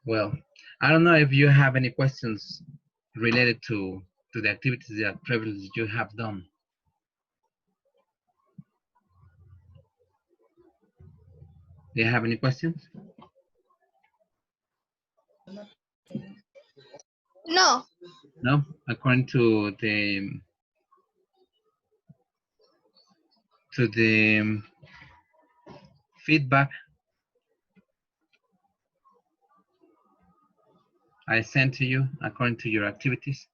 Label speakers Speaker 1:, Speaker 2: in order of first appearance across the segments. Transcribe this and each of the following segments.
Speaker 1: Well, I don't know if you have any questions related to the activities that previously you have done. Do you have any questions?
Speaker 2: No.
Speaker 1: No? According to the feedback I sent to you, according to your activities.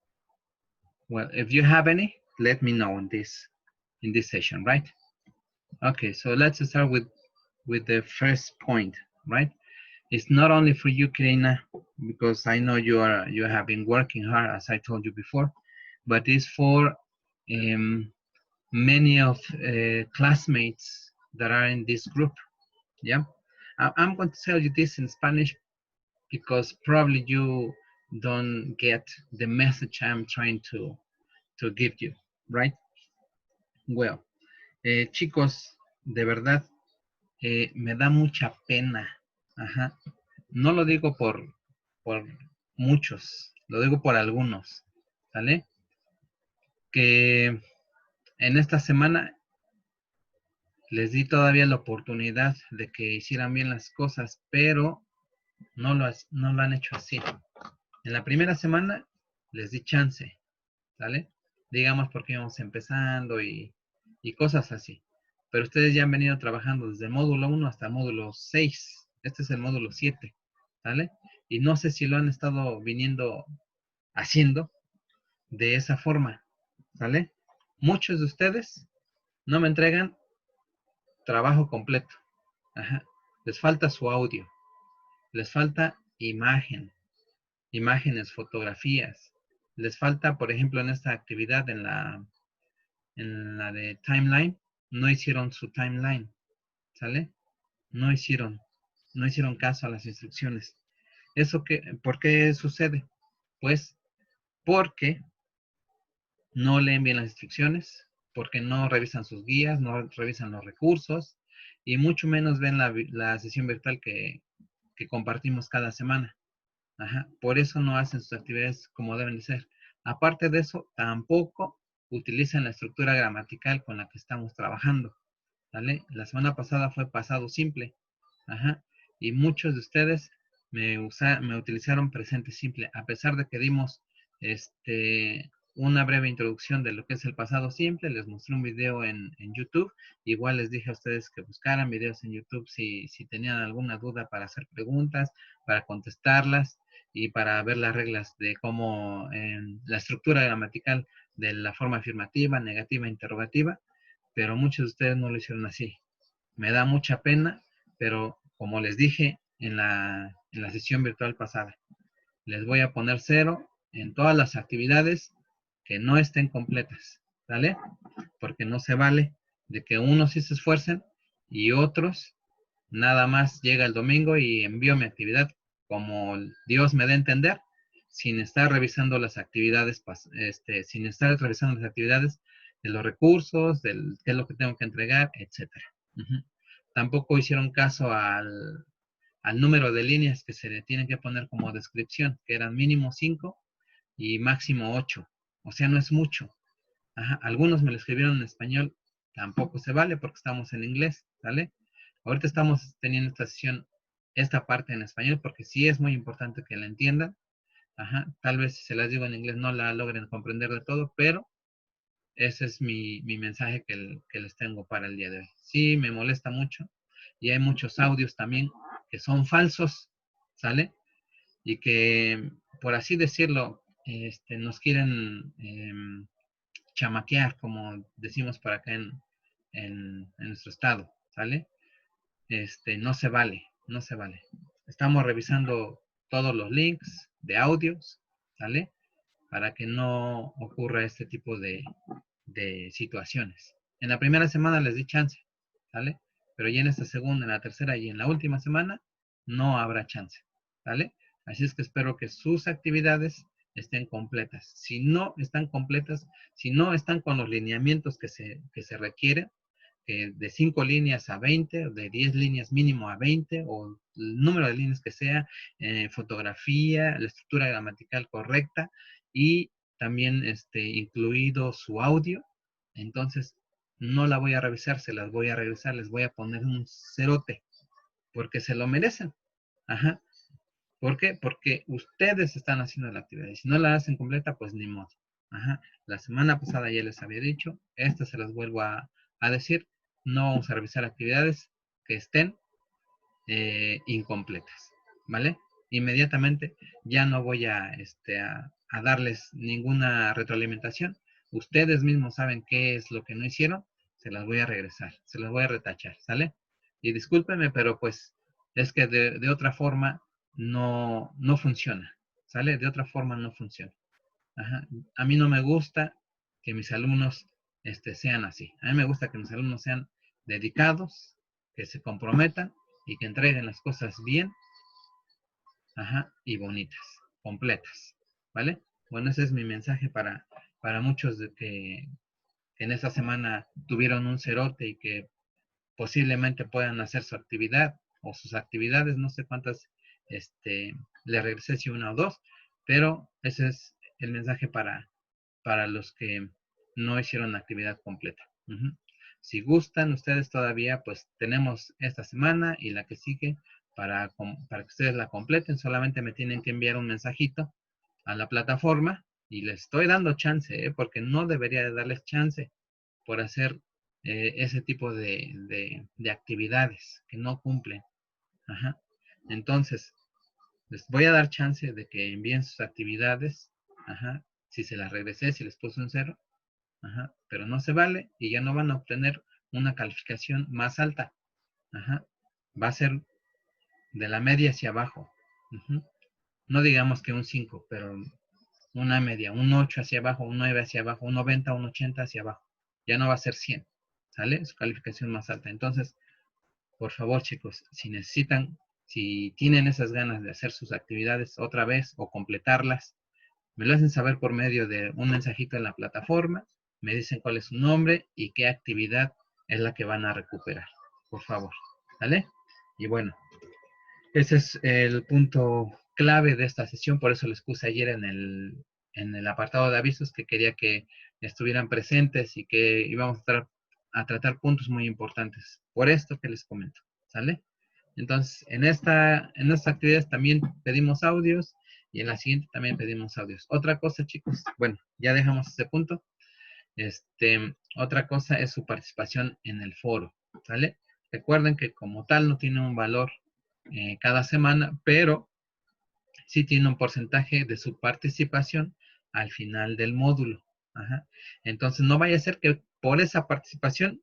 Speaker 1: Well, if you have any, let me know in this session, right? Okay, so let's start with the first point, right? It's not only for you, Karina, because I know you have been working hard, as I told you before, but it's for many of classmates that are in this group. Yeah, I'm going to tell you this in Spanish because probably you don't get the message I'm trying to give you, right? Well, chicos, de verdad, me da mucha pena. Ajá. No lo digo por muchos, lo digo por algunos, ¿sale? Que en esta semana les di todavía la oportunidad de que hicieran bien las cosas, pero no lo han hecho así. En la primera semana les di chance, ¿sale? Digamos porque íbamos empezando y cosas así. Pero ustedes ya han venido trabajando desde el módulo 1 hasta el módulo 6. Este es el módulo 7, ¿sale? Y no sé si lo han estado viniendo haciendo de esa forma, ¿sale? Muchos de ustedes no me entregan trabajo completo. Ajá. Les falta su audio, les falta imágenes, fotografías. Les falta, por ejemplo, en esta actividad, en la de timeline, no hicieron su timeline, ¿sale? No hicieron caso a las instrucciones. ¿Por qué sucede? Pues porque no leen bien las instrucciones, porque no revisan sus guías, no revisan los recursos y mucho menos ven la sesión virtual que compartimos cada semana. Ajá. Por eso no hacen sus actividades como deben de ser. Aparte de eso, tampoco utilizan la estructura gramatical con la que estamos trabajando. ¿Vale? La semana pasada fue pasado simple. Ajá. Y muchos de ustedes me utilizaron presente simple, a pesar de que dimos una breve introducción de lo que es el pasado simple. Les mostré un video en YouTube. Igual les dije a ustedes que buscaran videos en YouTube si tenían alguna duda para hacer preguntas, para contestarlas y para ver las reglas de cómo la estructura gramatical de la forma afirmativa, negativa, interrogativa. Pero muchos de ustedes no lo hicieron así. Me da mucha pena, pero como les dije en la sesión virtual pasada, les voy a poner 0 en todas las actividades que no estén completas, ¿vale? Porque no se vale de que unos sí se esfuercen y otros nada más llega el domingo y envío mi actividad como Dios me dé a entender, sin estar revisando las actividades, sin estar revisando las actividades de los recursos, del qué es lo que tengo que entregar, etcétera. Tampoco hicieron caso al número de líneas que se le tienen que poner como descripción, que eran mínimo 5 y máximo 8. O sea, no es mucho. Ajá. Algunos me lo escribieron en español, tampoco se vale porque estamos en inglés, ¿vale? Ahorita estamos teniendo esta sesión, esta parte en español, porque sí es muy importante que la entiendan. Ajá. Tal vez si se las digo en inglés no la logren comprender de todo, pero ese es mi mensaje que les tengo para el día de hoy. Sí, me molesta mucho y hay muchos audios también que son falsos, ¿sale? Y que, por así decirlo, nos quieren chamaquear, como decimos por acá en nuestro estado, ¿sale? No se vale, no se vale. Estamos revisando todos los links de audios, ¿sale? Para que no ocurra este tipo de situaciones. En la primera semana les di chance, ¿sale? Pero ya en esta segunda, en la tercera y en la última semana no habrá chance, ¿sale? Así es que espero que sus actividades estén completas. Si no están completas, si no están con los lineamientos que se requieren, que de 5 líneas a 20, o de 10 líneas mínimo a 20, o el número de líneas que sea, fotografía, la estructura gramatical correcta y también incluido su audio. Entonces, no la voy a revisar, se las voy a revisar, les voy a poner un cerote, porque se lo merecen. Ajá. ¿Por qué? Porque ustedes están haciendo la actividad. Y si no la hacen completa, pues ni modo. Ajá. La semana pasada ya les había dicho, esta se las vuelvo a decir, no vamos a revisar actividades que estén incompletas, ¿vale? Inmediatamente ya no voy a darles ninguna retroalimentación. Ustedes mismos saben qué es lo que no hicieron, se las voy a regresar, se las voy a retachar, ¿sale? Y discúlpenme, pero pues es que de otra forma no funciona, ¿sale? De otra forma no funciona. Ajá. A mí no me gusta que mis alumnos sean así. A mí me gusta que mis alumnos sean dedicados, que se comprometan y que entreguen las cosas bien, ajá, y bonitas, completas, ¿vale? Bueno, ese es mi mensaje para muchos de que en esta semana tuvieron un cerote y que posiblemente puedan hacer su actividad o sus actividades, no sé cuántas le regresé, si una o dos, pero ese es el mensaje para los que no hicieron la actividad completa. Uh-huh. Si gustan ustedes todavía, pues tenemos esta semana y la que sigue para que ustedes la completen. Solamente me tienen que enviar un mensajito a la plataforma y les estoy dando chance, porque no debería de darles chance por hacer ese tipo de actividades que no cumplen. Ajá. Entonces, les voy a dar chance de que envíen sus actividades. Ajá. Si se las regresé, si les puse un cero. Ajá. Pero no se vale y ya no van a obtener una calificación más alta. Ajá. Va a ser de la media hacia abajo. Uh-huh. No digamos que un 5, pero una media, un 8 hacia abajo, un 9 hacia abajo, un 90, un 80 hacia abajo. Ya no va a ser 100. ¿Sale? Su calificación más alta. Entonces, por favor, chicos, si necesitan, si tienen esas ganas de hacer sus actividades otra vez o completarlas, me lo hacen saber por medio de un mensajito en la plataforma, me dicen cuál es su nombre y qué actividad es la que van a recuperar, por favor, ¿vale? Y bueno, ese es el punto clave de esta sesión, por eso les puse ayer en el apartado de avisos que quería que estuvieran presentes y que íbamos a tratar puntos muy importantes, por esto que les comento, ¿sale? Entonces, en estas actividades también pedimos audios y en la siguiente también pedimos audios. Otra cosa, chicos, bueno, ya dejamos ese punto. Otra cosa es su participación en el foro, ¿sale? Recuerden que como tal no tiene un valor cada semana, pero sí tiene un porcentaje de su participación al final del módulo. Ajá. Entonces, no vaya a ser que por esa participación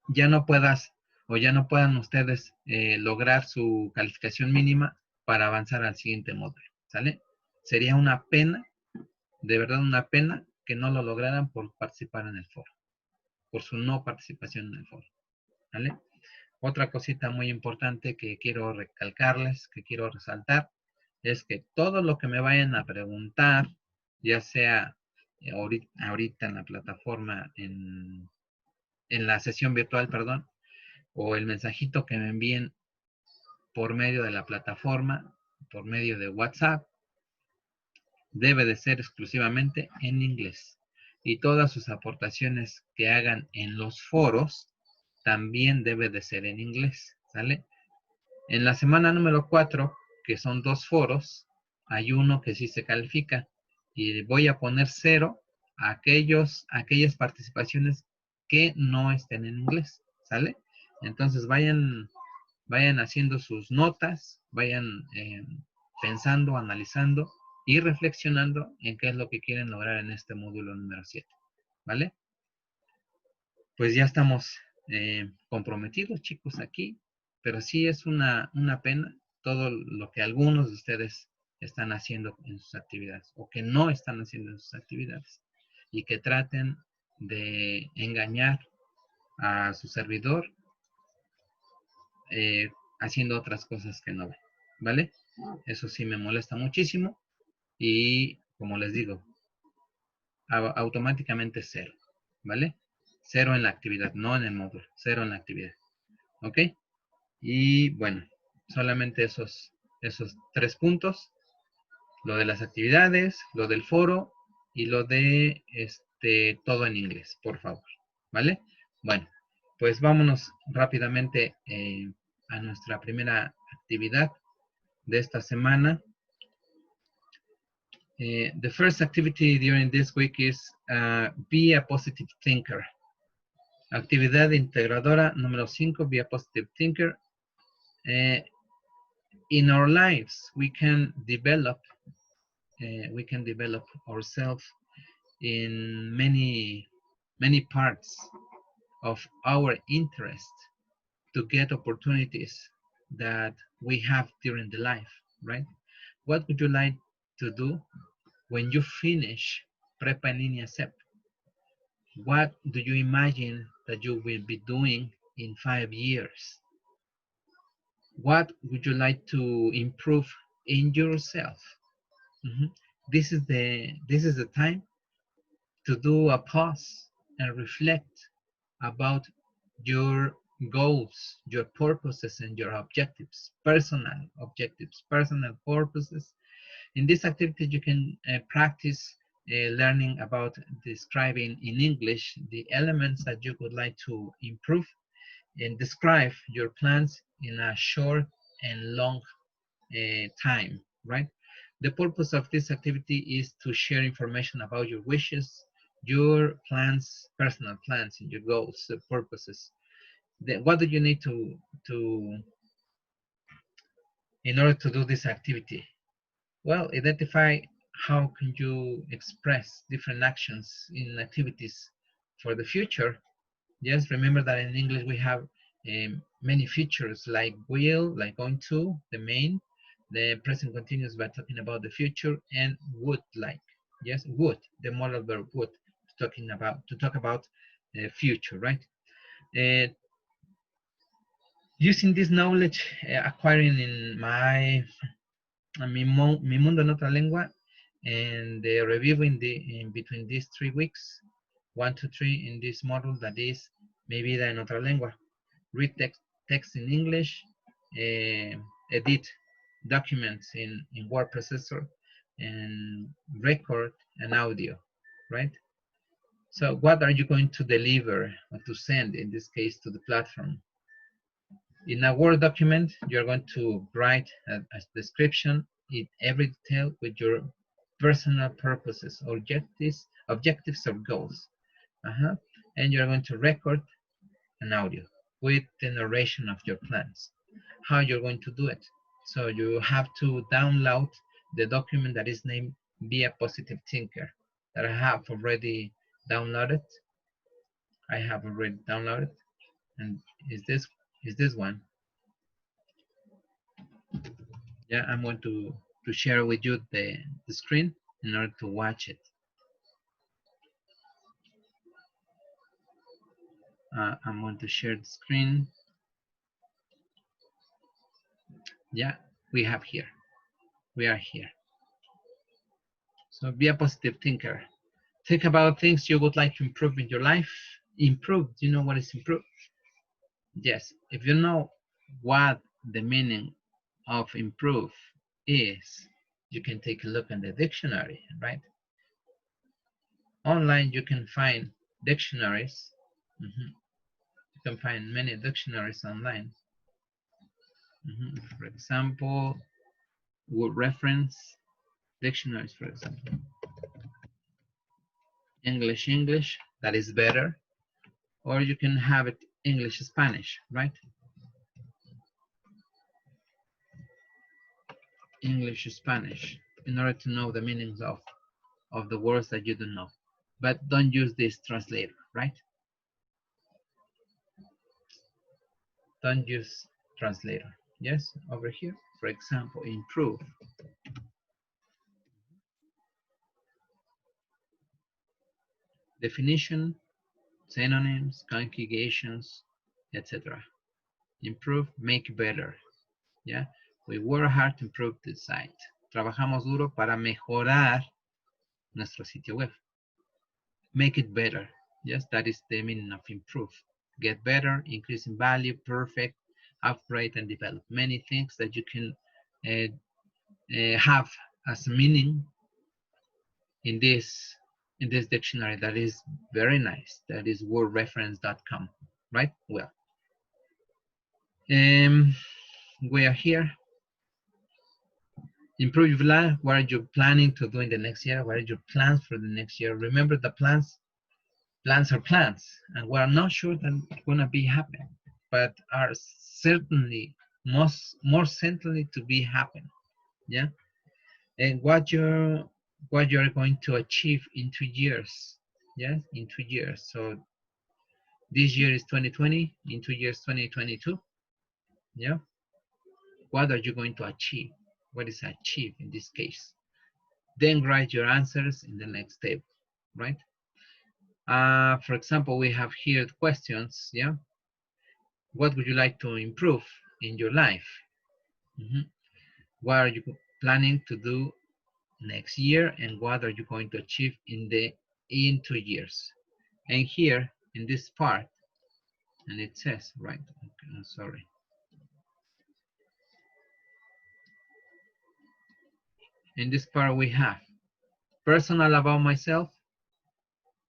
Speaker 1: ya no puedas o ya no puedan ustedes lograr su calificación mínima para avanzar al siguiente módulo, ¿sale? Sería una pena, de verdad una pena, que no lo lograran por participar en el foro, por su no participación en el foro, ¿vale? Otra cosita muy importante que quiero recalcarles, que quiero resaltar, es que todo lo que me vayan a preguntar, ya sea ahorita en la plataforma, en la sesión virtual, perdón, o el mensajito que me envíen por medio de la plataforma, por medio de WhatsApp, debe de ser exclusivamente en inglés. Y todas sus aportaciones que hagan en los foros también debe de ser en inglés, ¿sale? En la semana número 4, que son 2 foros, hay uno que sí se califica y voy a poner 0 a aquellas participaciones que no estén en inglés, ¿sale? Entonces vayan haciendo sus notas, vayan pensando, analizando y reflexionando en qué es lo que quieren lograr en este módulo número 7, ¿vale? Pues ya estamos comprometidos, chicos, aquí, pero sí es una pena todo lo que algunos de ustedes están haciendo en sus actividades o que no están haciendo en sus actividades y que traten de engañar a su servidor haciendo otras cosas que no ven, ¿vale? Eso sí me molesta muchísimo y como les digo, automáticamente 0, ¿vale? 0 en la actividad, no en el módulo, 0 en la actividad. ¿Ok? Y bueno, solamente esos 3 puntos, lo de las actividades, lo del foro y lo de todo en inglés, por favor. ¿Vale? Bueno, pues vámonos rápidamente a nuestra primera actividad de esta semana. The first activity during this week is be a positive thinker. Actividad integradora número 5, be a positive thinker. In our lives, we can develop ourselves in many parts of our interest to get opportunities that we have during the life, right? What would you like to do when you finish Prepa en Línea CEP? What do you imagine that you will be doing in 5 years? What would you like to improve in yourself? This is the time to do a pause and reflect about your goals, your purposes, and your objectives, personal objectives, personal purposes. In this activity, you can practice learning about describing in English the elements that you would like to improve and describe your plans in a short and long time, right? The purpose of this activity is to share information about your wishes, your plans, personal plans, and your goals, purposes. What do you need in order to do this activity? Well, identify how can you express different actions in activities for the future. Yes, remember that in English we have many features like will, like going to, the main, the present continuous by talking about the future, and would like. Yes, would, the modal verb would, to talk about the future, right? Using this knowledge, acquiring in Mi Mundo en Otra Lengua, and the review in between these 3 weeks, 1 to 3 in this module that is Mi Vida en Otra Lengua. Read text in English, edit documents in word processor, and record an audio, right? So what are you going to deliver or to send, in this case, to the platform? In a Word document, you're going to write a description in every detail with your personal purposes, objectives or goals. And you're going to record an audio with the narration of your plans. How you're going to do it? So you have to download the document that is named Be a Positive Thinker that I have already downloaded. And is this one. Yeah, I'm going to share with you the screen in order to watch it. I'm going to share the screen. Yeah, we are here. So be a positive thinker. Think about things you would like to improve in your life. Improve, do you know what is improve? Yes, if you know what the meaning of improve is, you can take a look in the dictionary, right? Online, you can find dictionaries. You can find many dictionaries online. For example, word reference dictionaries, for example. English, that is better. Or you can have it English-Spanish, right? English-Spanish, in order to know the meanings of the words that you don't know. But don't use this translator, right? Don't use translator. Yes, over here, for example, improve. Definition, synonyms, conjugations, etc. Improve, make better. Yeah, we work hard to improve the site. Trabajamos duro para mejorar nuestro sitio web. Make it better. Yes, that is the meaning of improve. Get better, increase in value, perfect, upgrade, and develop. Many things that you can have as a meaning in this dictionary that is very nice. That is wordreference.com, right? Well, we are here. Improve your life. What are you planning to do in the next year? What are your plans for the next year? Remember, the plans are plans, and we're not sure that it's gonna be happening, but are certainly more certainly to be happen. Yeah, and what you're going to achieve in 2 years. Yes, in 2 years. So this year is 2020. In 2 years, 2022. Yeah, what are you going to achieve? What is achieve in this case? Then write your answers in the next table, right? For example, we have here questions. Yeah, what would you like to improve in your life? What are you planning to do next year, and what are you going to achieve in 2 years? And here in this part, and it says, right, okay, I'm sorry. In this part we have personal about myself.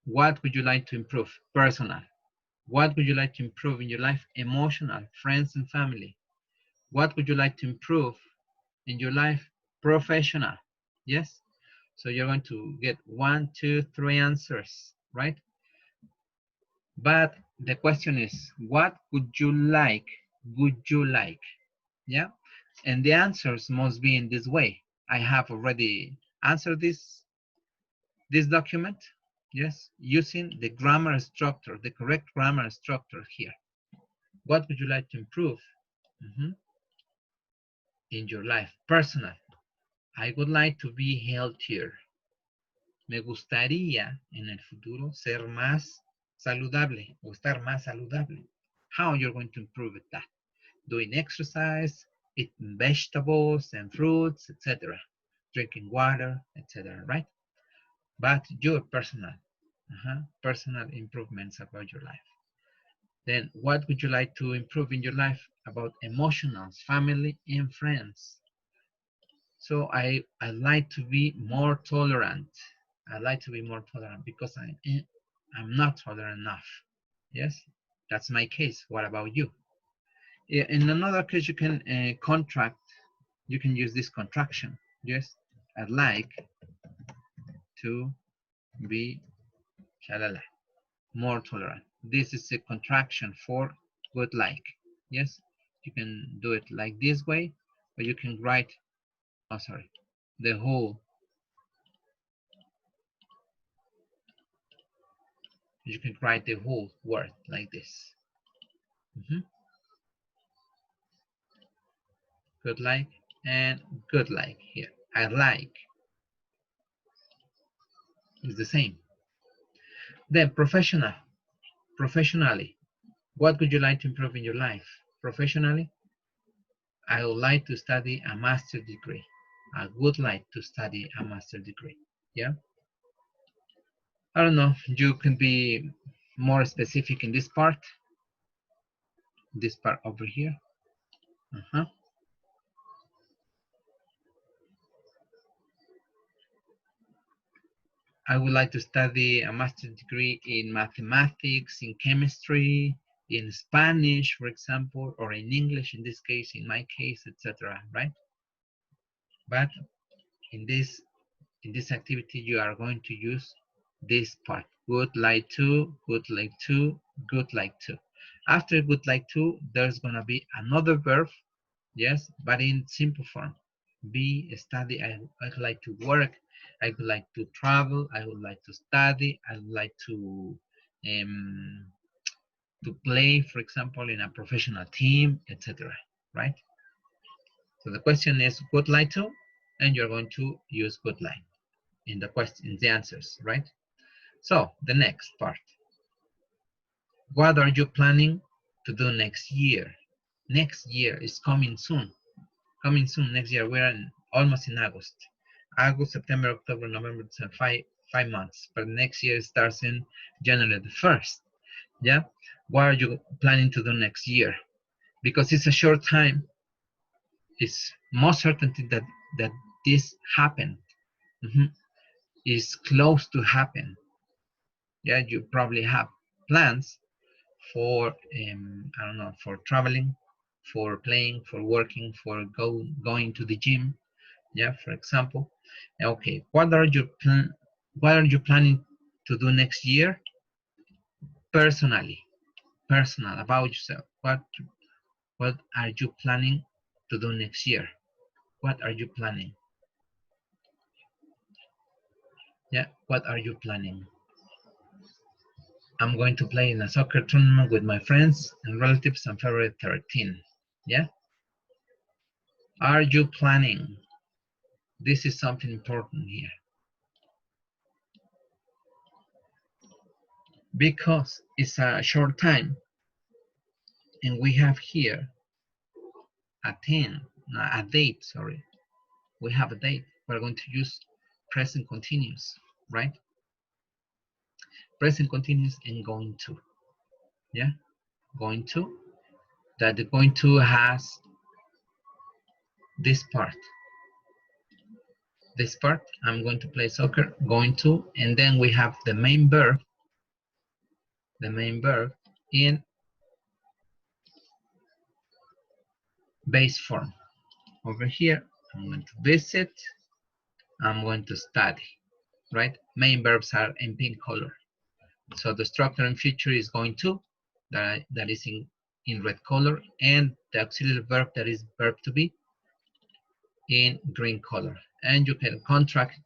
Speaker 1: What would you like to improve? Personal. What would you like to improve in your life? Emotional, friends and family. What would you like to improve in your life? Professional. Yes? So you're going to get 1, 2, 3 answers, right? But the question is, what would you like? Would you like? Yeah? And the answers must be in this way. I have already answered this document, yes, using the grammar structure, the correct grammar structure here. What would you like to improve in your life? Personal. I would like to be healthier. Me gustaría en el futuro ser más saludable o estar más saludable. How you're going to improve it that? Doing exercise, eating vegetables and fruits, etc. Drinking water, etc. Right? But your personal improvements about your life. Then what would you like to improve in your life? About emotionals, family, and friends. So I like to be more tolerant. I like to be more tolerant because I'm not tolerant enough. Yes, that's my case. What about you? In another case, you can contract. You can use this contraction. Yes, I'd like to be shalala, more tolerant. This is a contraction for would like. Yes, you can do it like this way, or you can write, oh sorry, the whole, you can write the whole word like this. Good like and good like here. I like is the same. Then professional, professionally. What would you like to improve in your life? Professionally, I would like to study a master's degree. I would like to study a master's degree. Yeah. I don't know. You can be more specific in this part over here. I would like to study a master's degree in mathematics, in chemistry, in Spanish, for example, or in English, in this case, in my case, etc. Right? But in this activity, you are going to use this part. Would like to, would like to, good like to. After would like to, there's gonna be another verb, yes, but in simple form. Be, study, I would like to work, I would like to travel, I would like to study, I would like to play, for example, in a professional team, etc. Right? So the question is would like to, and you're going to use would like in the question, in the answers, right? So the next part. What are you planning to do next year? Next year is coming soon. Coming soon next year. We're almost in August. August, September, October, November, December, 5 months, but next year starts in January the 1st. Yeah, what are you planning to do next year? Because it's a short time, it's most certainty that this happened. Mhm. Is close to happen. Yeah, you probably have plans for I don't know, for traveling, for playing, for working, for going to the gym. Yeah, for example. Okay, what are you planning to do next year? Personally, personal about yourself. What are you planning to do next year? What are you planning? Yeah, what are you planning? I'm going to play in a soccer tournament with my friends and relatives on February 13. Yeah? Are you planning? This is something important here. Because it's a short time and we have here a date, sorry. We have a date. We're going to use present continuous, right? Present continuous and going to. Yeah? Going to. That the going to has this part. This part, I'm going to play soccer, going to, and then we have the main verb in base form. Over here, I'm going to visit, I'm going to study, right? Main verbs are in pink color. So the structure and feature is going to, that is in red color, and the auxiliary verb that is verb to be in green color. And you can contract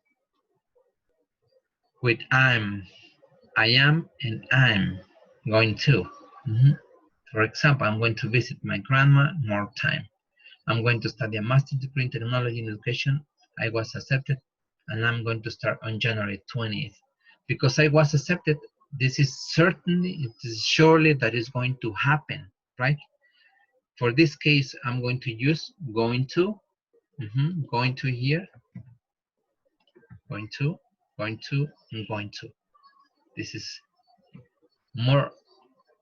Speaker 1: with I am, and I'm going to. For example, I'm going to visit my grandma more time. I'm going to study a master's degree in technology and education. I was accepted, and I'm going to start on January 20th. Because I was accepted, this is certainly, it is surely that is going to happen, right? For this case, I'm going to use going to, going to here, going to, and going to. This is more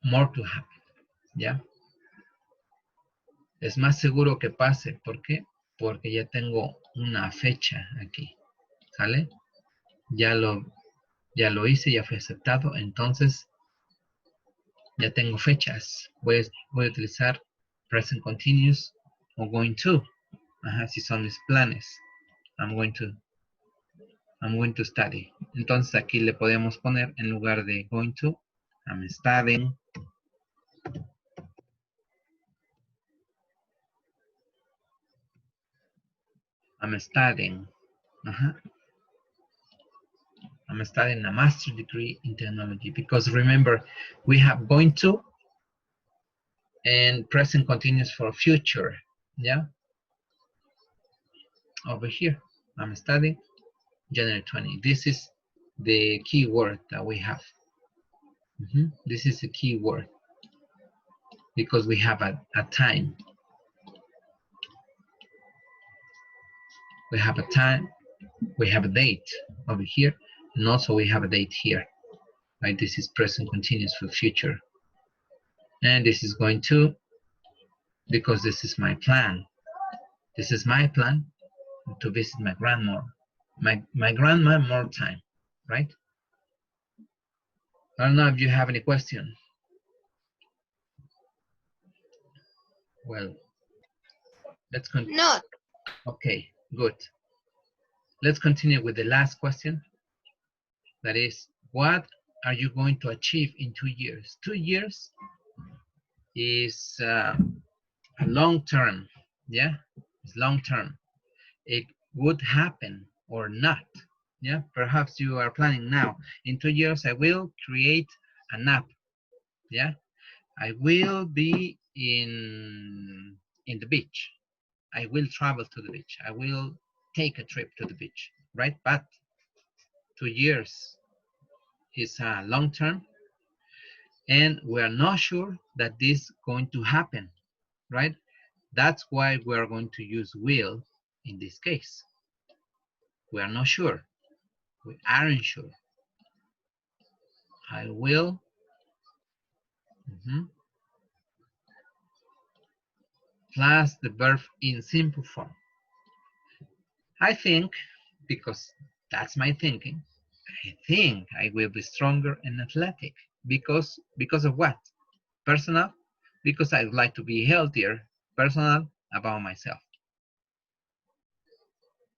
Speaker 1: to happen, yeah? Es más seguro que pase. ¿Por qué? Porque ya tengo una fecha aquí. ¿Sale? Ya lo hice, ya fue aceptado. Entonces, ya tengo fechas. Voy a utilizar present continuous o going to. Ajá, si son mis planes. I'm going to study. Entonces, aquí le podemos poner en lugar de going to, I'm studying. I'm studying. I'm studying a master's degree in technology, because remember, we have going to and present continuous for future. Yeah. Over here, I'm studying January 20. This is the key word that we have. This is the key word because we have a time. We have a time, we have a date over here, and also we have a date here. Right? This is present continuous for future. And this is going to, because this is my plan. This is my plan to visit my grandma. My grandma more time, right? I don't know if you have any question. Well, let's continue.
Speaker 2: No.
Speaker 1: Okay, good. Let's continue with the last question. That is, what are you going to achieve in 2 years? 2 years is a long term, yeah? It's long term. It would happen or not, yeah? Perhaps you are planning now. In 2 years, I will create an app, yeah? I will be in the beach. I will travel to the beach. I will take a trip to the beach, right? But 2 years is a long term, and we are not sure that this is going to happen, right? That's why we are going to use will in this case. We are not sure. We aren't sure. I will. Mhm. Plus the verb in simple form. I think, because that's my thinking, I think I will be stronger and athletic. Because of what? Personal? Because I'd like to be healthier. Personal? About myself.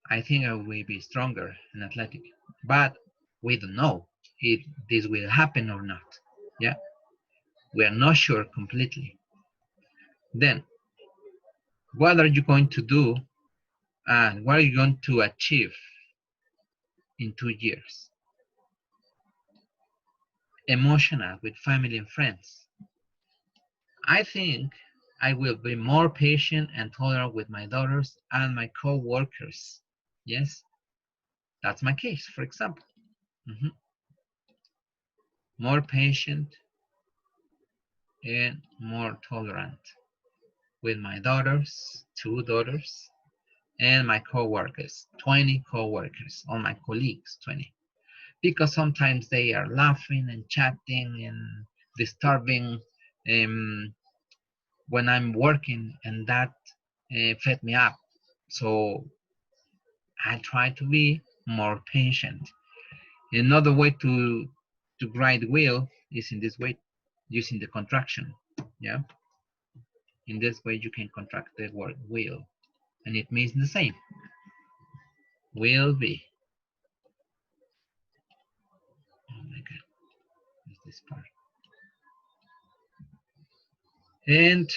Speaker 1: I think I will be stronger and athletic. But we don't know if this will happen or not. Yeah, we are not sure completely. Then, what are you going to do and what are you going to achieve in 2 years? Emotional with family and friends. I think I will be more patient and tolerant with my daughters and my co-workers. Yes, that's my case, for example. Mhm. More patient and more tolerant with my daughters, 2 daughters, and my co-workers, 20 co-workers, all my colleagues, 20. Because sometimes they are laughing and chatting and disturbing when I'm working, and that fed me up. So I try to be more patient. Another way to write will is in this way, using the contraction. Yeah, in this way you can contract the word will, and it means the same. Will be. Oh my God, what's this part? And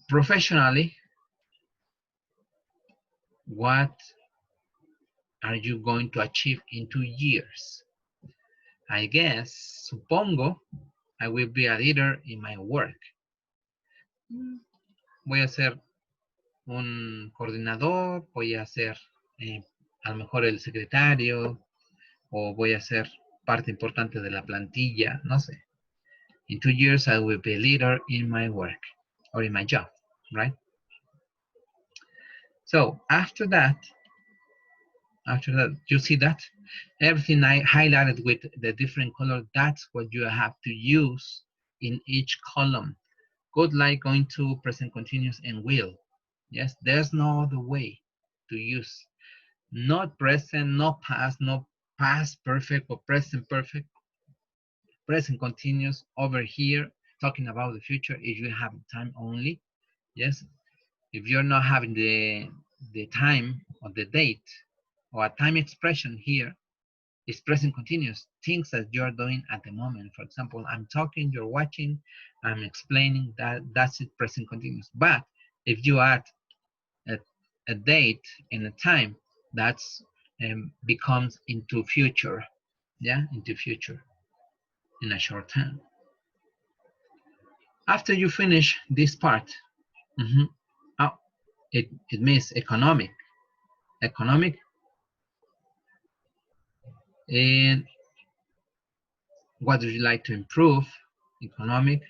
Speaker 1: professionally, what are you going to achieve in 2 years? I guess, supongo, I will be a leader in my work. Voy a ser un coordinador, voy a ser a lo mejor el secretario, o voy a ser parte importante de la plantilla, no sé. In 2 years, I will be a leader in my work or in my job, right? So after that, you see that everything I highlighted with the different color, that's what you have to use in each column. Good, like going to present continuous and will. Yes, there's no other way to use. Not present, not past, not past perfect or present perfect. Present continuous over here, talking about the future if you have time only. Yes, if you're not having the time or the date or a time expression here, it's present continuous, things that you're doing at the moment. For example, I'm talking, you're watching, I'm explaining, that's it, present continuous. But if you add a, a date and a time, that's becomes into future. Yeah, into future in a short time. After you finish this part, oh, it means economic. Economic, and what do you like to improve? Economic.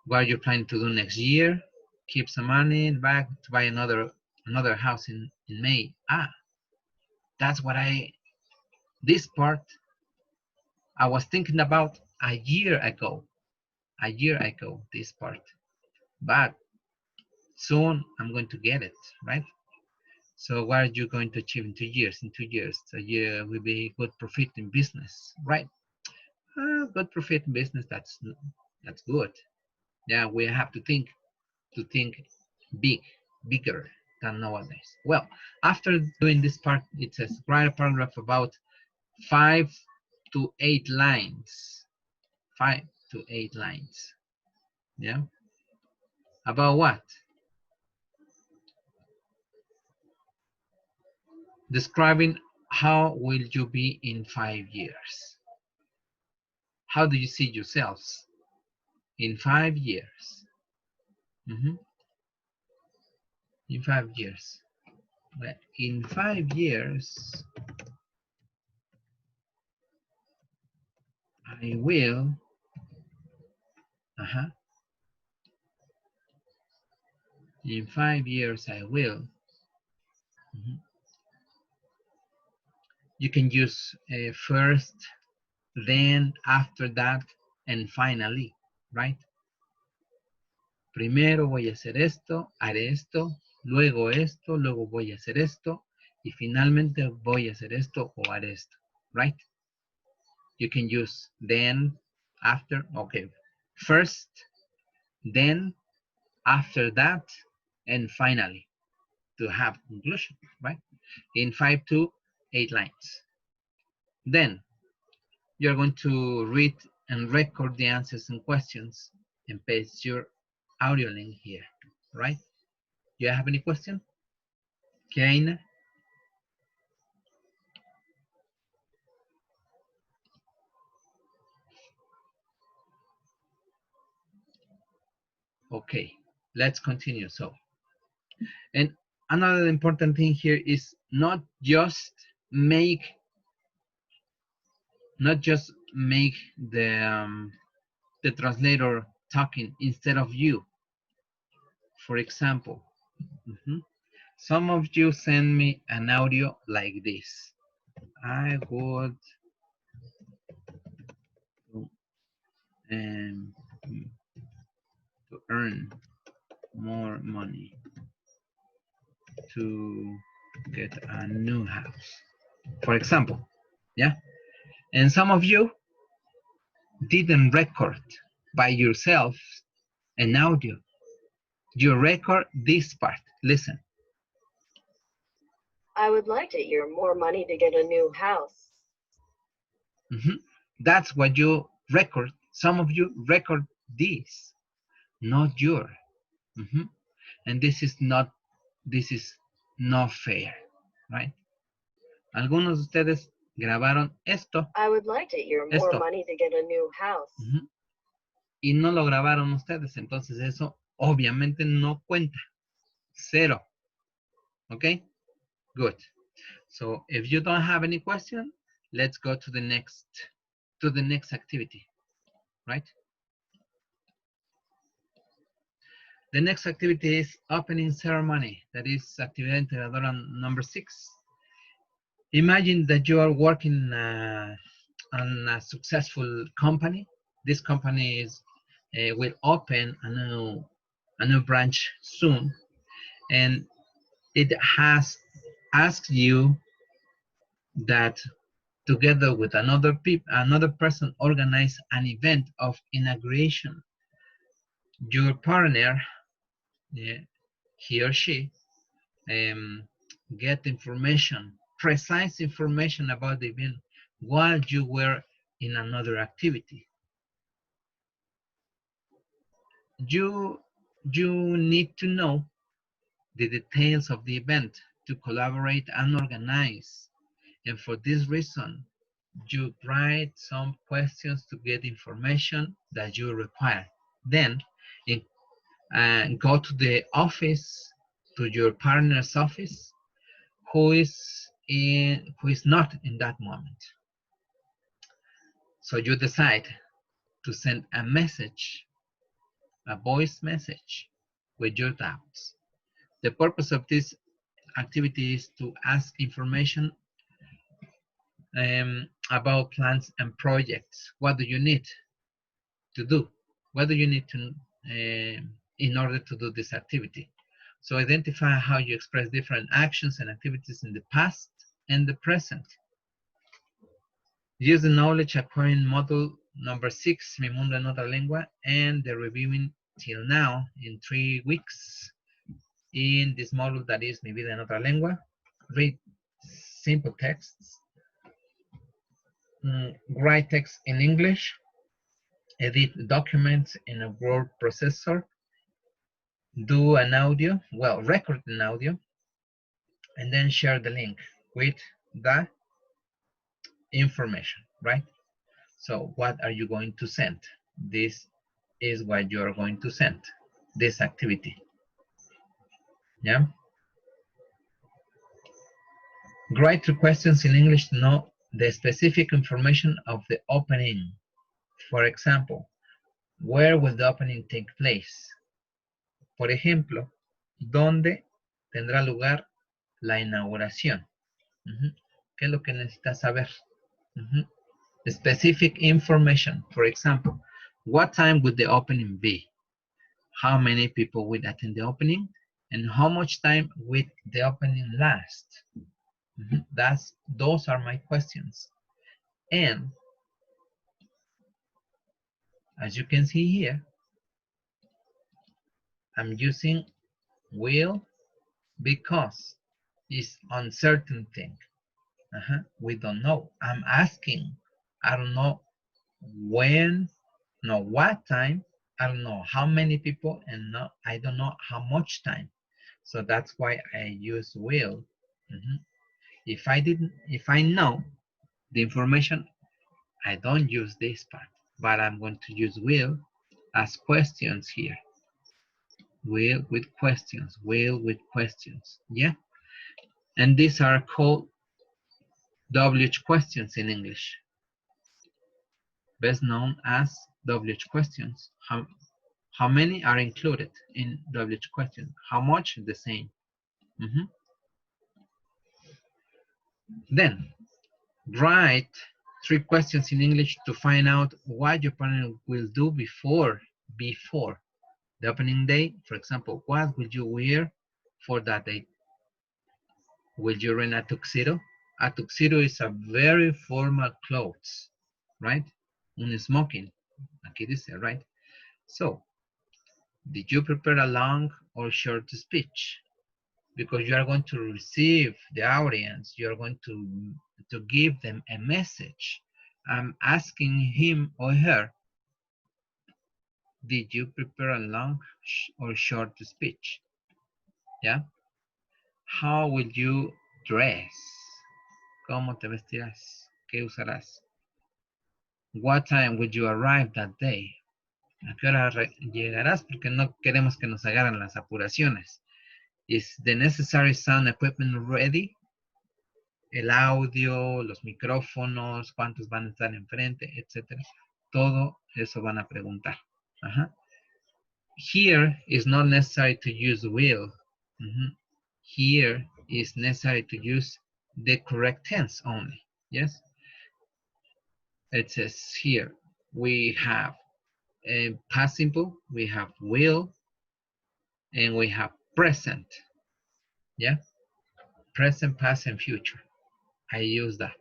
Speaker 1: What are you planning to do next year? Keep some money back to buy another house in May. That's what this part I was thinking about a year ago. A year ago, this part. But soon I'm going to get it, right? So what are you going to achieve in 2 years? In 2 years, a year will be good profit in business, right? Good profit in business, that's good. Yeah, we have to think big, bigger than nowadays. Well, after doing this part, it says write a paragraph about 5 to 8 lines. 5 to 8 lines. Yeah. About what? Describing how will you be in 5 years. How do you see yourselves in 5 years? In 5 years. Well, in 5 years, I will. In 5 years, I will. Mhm. You can use first, then, after that, and finally, right? Primero voy a hacer esto, haré esto, luego esto, luego voy a hacer esto, y finalmente voy a hacer esto o haré esto, right? You can use then, after, okay. First, then, after that, and finally, to have conclusion, right? In 5 to 8 lines. Then, you're going to read and record the answers and questions and paste your audio link here, right? Do you have any question? Kaina? Okay, let's continue. So, and another important thing here is not just make the translator talking instead of you. For example, some of you send me an audio like this. I would to earn more money to get a new house, for example. Yeah, and some of you didn't record by yourself an audio. You record this part. Listen.
Speaker 2: I would like to earn more money to get a new house.
Speaker 1: That's what you record. Some of you record this, not your. And this is not fair, right? Algunos de ustedes grabaron esto.
Speaker 2: I would like to earn more money to get a new house.
Speaker 1: Y no lo grabaron ustedes, entonces eso obviamente no cuenta. Cero. Okay? Good. So if you don't have any question, let's go to the next activity, right? The next activity is opening ceremony. That is actividad integradora number 6. Imagine that you are working on a successful company. This company will open a new branch soon, and it has asked you that together with another person organize an event of inauguration. Your partner, he or she, get precise information about the event while you were in another activity. You need to know the details of the event to collaborate and organize. And for this reason, you write some questions to get information that you require. Then go to the office, to your partner's office, who is not in that moment. So you decide to send a message, a voice message with your doubts. The purpose of this activity is to ask information about plans and projects. What do you need to do? What do you need to in order to do this activity? So identify how you express different actions and activities in the past and the present. Use the knowledge acquiring module number 6, Mi Mundo en Otra Lengua, and the reviewing till now in 3 weeks in this module that is Mi Vida en Otra Lengua. Read simple texts, write text in English, edit documents in a word processor, do an audio, well, record an audio, and then share the link with the information, right? So what are you going to send? This is what you're going to send, this activity. Yeah? Write 2 questions in English to know the specific information of the opening. For example, where will the opening take place? Por ejemplo, ¿dónde tendrá lugar la inauguración? ¿Qué es lo que necesitas saber? Specific information. For example, what time would the opening be? How many people would attend the opening? And how much time would the opening last? Those are my questions. And as you can see here, I'm using will because it's uncertain thing. We don't know. I'm asking. I don't know when, no what time. I don't know how many people, and no, I don't know how much time. So that's why I use will. If I know the information, I don't use this part, but I'm going to use will as questions here. Will with questions, yeah? And these are called WH questions in English. Best known as WH questions. How many are included in WH question? How much? The same. Then, write 3 questions in English to find out what your partner will do before the opening day. For example, what will you wear for that day? Will you rent a tuxedo? A tuxedo is a very formal clothes, right? Un smoking, aquí dice, right? So, did you prepare a long or short speech? Because you are going to receive the audience, you are going to give them a message. I'm asking him or her, did you prepare a long or short speech? Yeah. How will you dress? ¿Cómo te vestirás? ¿Qué usarás? What time will you arrive that day? ¿A qué hora llegarás? Porque no queremos que nos agarren las apuraciones. Is the necessary sound equipment ready? El audio, los micrófonos, cuántos van a estar enfrente, etcétera. Todo eso van a preguntar. Here is not necessary to use will. Here is necessary to use the correct tense only. Yes? It says here, we have past simple, we have will, and we have present. Yeah? Present, past, and future. I use that.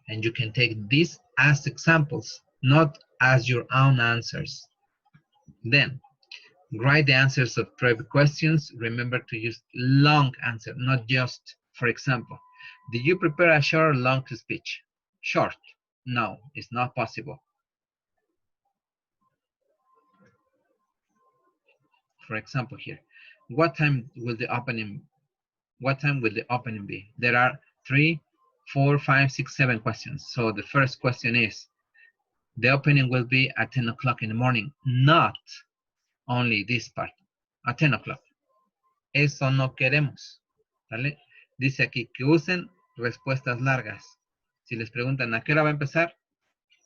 Speaker 1: And you can take these as examples, not as your own answers. Then, write the answers of private questions. Remember to use long answer, not just, for example, did you prepare a short or long speech? Short. No, it's not possible. For example here, what time will the opening be? There are 3, 4, 5, 6, 7 questions. So the first question is, the opening will be at 10 o'clock in the morning, not only this part, at 10 o'clock. Eso no queremos, ¿vale? Dice aquí que usen respuestas largas. Si les preguntan a qué hora va a empezar,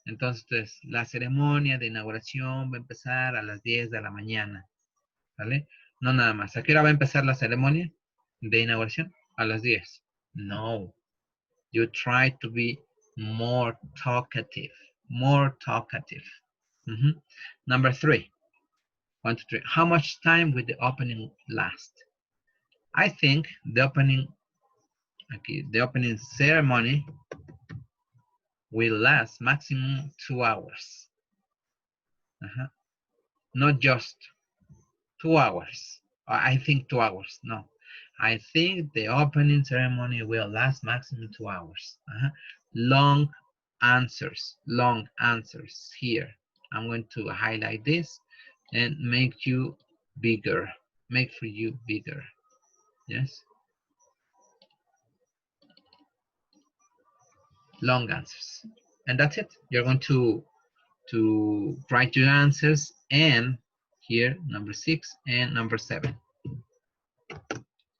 Speaker 1: entonces la ceremonia de inauguración va a empezar a las 10 de la mañana, ¿vale? No nada más. ¿A qué hora va a empezar la ceremonia de inauguración? A las 10. No. You try to be more talkative. More talkative. Number 3. 1, 2, 3. How much time will the opening last? I think the opening ceremony will last maximum 2 hours. Not just 2 hours. I think 2 hours. No. I think the opening ceremony will last maximum 2 hours. Long answers here. I'm going to highlight this and make you bigger. Make for you bigger. Yes. Long answers. And that's it. You're going to write your answers, and here number 6 and number 7.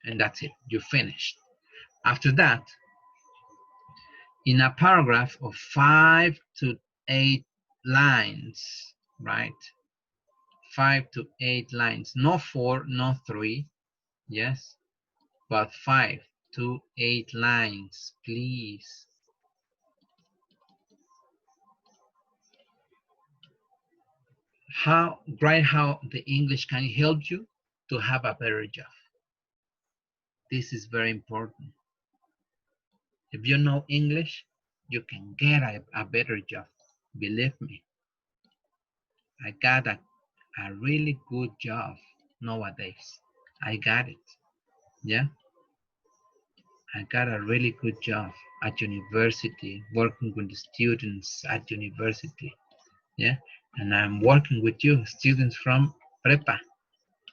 Speaker 1: And that's it. You finished. After that, in a paragraph of 5 to 8 lines, right? 5 to 8 lines, no 4, no 3, yes, but 5 to 8 lines, please. Write how the English can help you to have a better job. This is very important. If you know English, you can get a better job. Believe me. I got a really good job nowadays. I got it. Yeah. I got a really good job at university, working with the students at university. Yeah. And I'm working with you, students from Prepa.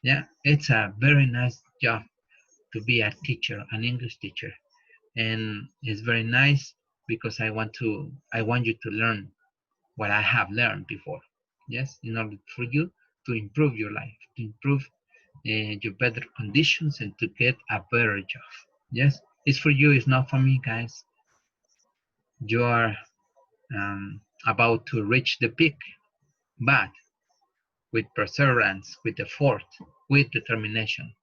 Speaker 1: Yeah. It's a very nice job to be a teacher, an English teacher. And it's very nice because I want you to learn what I have learned before. Yes, in order for you to improve your life, to improve your better conditions and to get a better job. Yes, it's for you, it's not for me, guys. You are about to reach the peak, but with perseverance, with effort, with determination,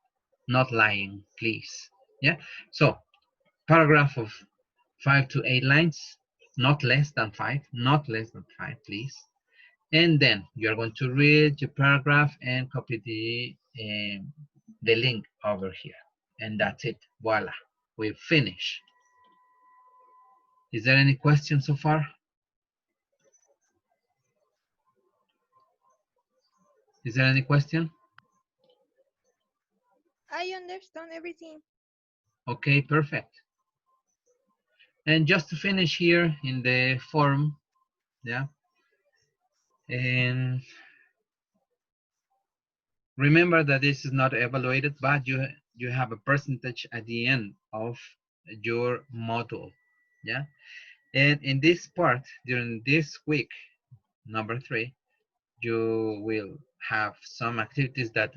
Speaker 1: not lying, please. Yeah, so paragraph of 5 to 8 lines, not less than 5, not less than 5, please. And then you're going to read your paragraph and copy the link over here. And that's it. Voila. We've finished. Is there any question so far? Is there any question?
Speaker 3: I understand everything.
Speaker 1: Okay, perfect. And just to finish here in the form, yeah. And remember that this is not evaluated, but you have a percentage at the end of your module, yeah. And in this part, during this week, number 3, you will have some activities that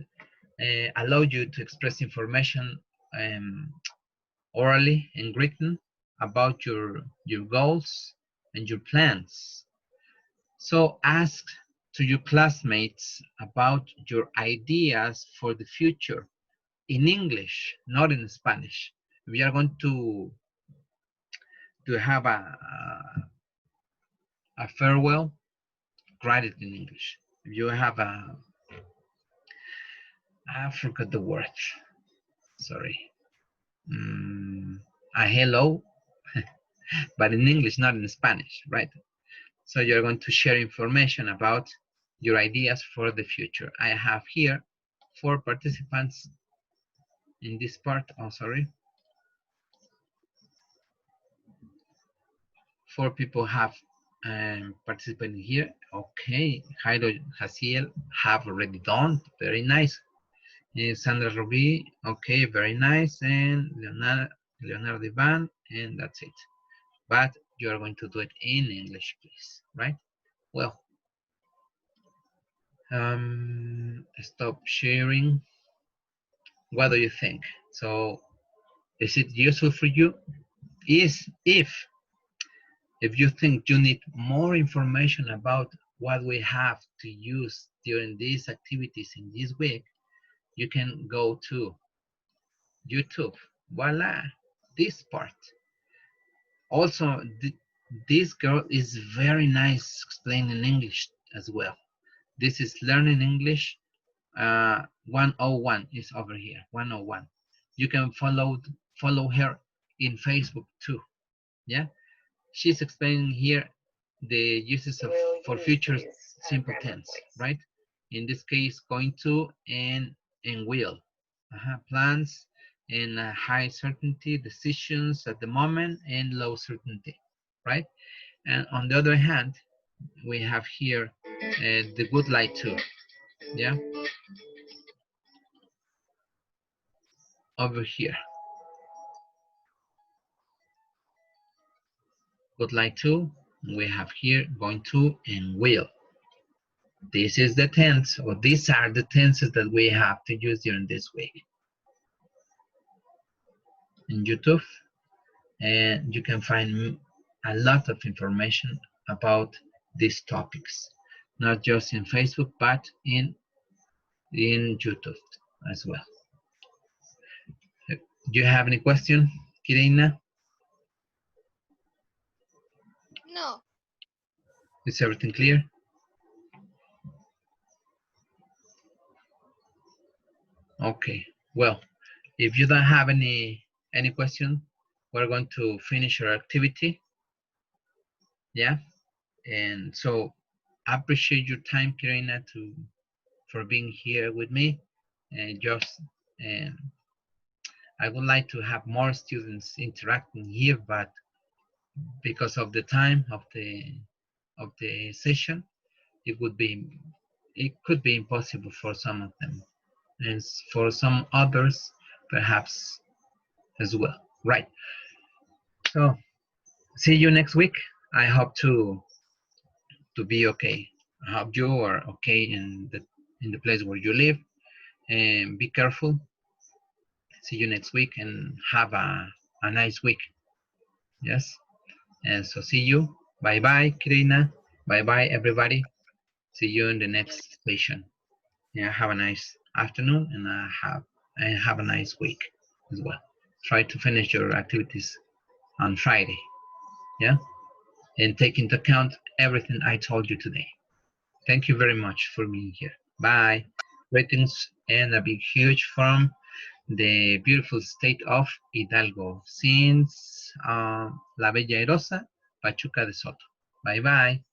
Speaker 1: allow you to express information orally and written about your goals and your plans. So ask to your classmates about your ideas for the future in English, not in Spanish. We are going to have a farewell, write it in English. If you have I forgot the word, sorry, a hello, but in English, not in Spanish, right? So you're going to share information about your ideas for the future. I have here 4 participants in this part. Oh, sorry. 4 people have participated here. Okay, Jairo Haciel have already done. Very nice. Sandra Ruby, okay, very nice. And Leonardo Ivan, and that's it. But you are going to do it in English, please, right? Well, stop sharing. What do you think? So, is it useful for you? If you think you need more information about what we have to use during these activities in this week, you can go to YouTube. Voila, this part. Also, this girl is very nice explaining English as well. This is Learning English 101 is over here, 101. You can follow her in Facebook too. Yeah, she's explaining here the uses of for future simple tense, right? In this case, going to and will. Plans and high certainty, decisions at the moment, and low certainty, right? And on the other hand, we have here the would like to, yeah, over here. Would like to, we have here going to and will. This is the tense, or these are the tenses that we have to use during this week. In YouTube, and you can find a lot of information about these topics, not just in Facebook, but in YouTube as well. Do you have any question? Kirina,
Speaker 3: No.
Speaker 1: is everything clear? Okay, well, if you don't have any question, we're going to finish our activity. Yeah, and so I appreciate your time, Kirina, for being here with me. And just I would like to have more students interacting here, but because of the time of the session, it could be impossible for some of them, and for some others perhaps as well. Right. So see you next week. I hope to be okay. I hope you are okay in the place where you live, and be careful. See you next week and have a nice week. Yes. And so see you. Bye bye, Kirina. Bye bye, everybody. See you in the next session. Yeah, have a nice afternoon, and have a nice week as well. Try to finish your activities on Friday. Yeah, and take into account everything I told you today. Thank you very much for being here. Bye. Greetings and a big huge from the beautiful state of Hidalgo, since La Bella Airosa, Pachuca de Soto. Bye bye.